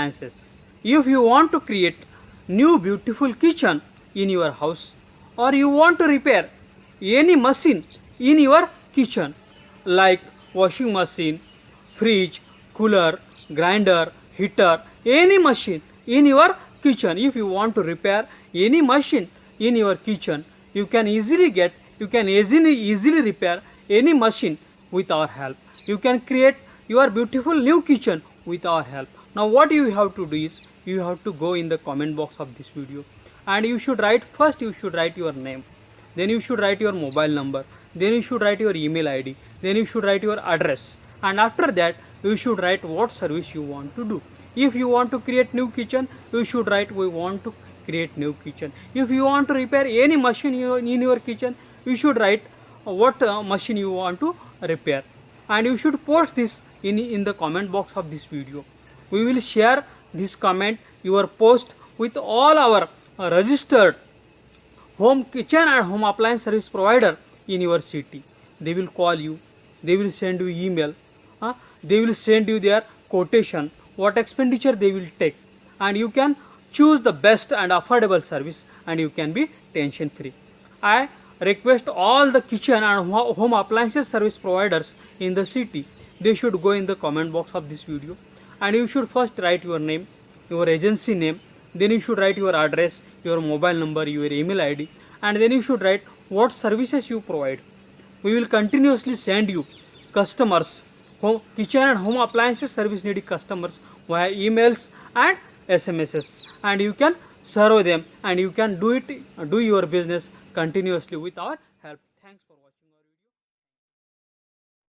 appliances. If you want to create new beautiful kitchen in your house, or you want to repair any machine in your kitchen like washing machine, fridge, cooler, grinder, heater, any machine in your kitchen, if you want to repair any machine in your kitchen, you can easily repair any machine with our help. You can create your beautiful new kitchen with our help. Now what you have to do is, you have to go in the comment box of this video, and you should write your name, then you should write your mobile number, then you should write your email ID, then you should write your address, and after that you should write what service you want to do. If you want to create new kitchen, you should write we want to create new kitchen. If you want to repair any machine in your kitchen, you should write what machine you want to repair, and you should post this in the comment box of this video. We will share this comment, your post, with all our registered home kitchen and home appliance service provider in your city. They will call you, they will send you email, they will send you their quotation, what expenditure they will take, and you can choose the best and affordable service, and you can be tension free. I request all the kitchen and home appliances service providers in the city, they should go in the comment box of this video, and you should first write your name, your agency name, then you should write your address, your mobile number, your email ID, and then you should write what services you provide. We will continuously send you customers, kitchen and home appliances service needy customers via emails and SMSs, and you can serve them, and you can do your business continuously with our help. Thanks for watching.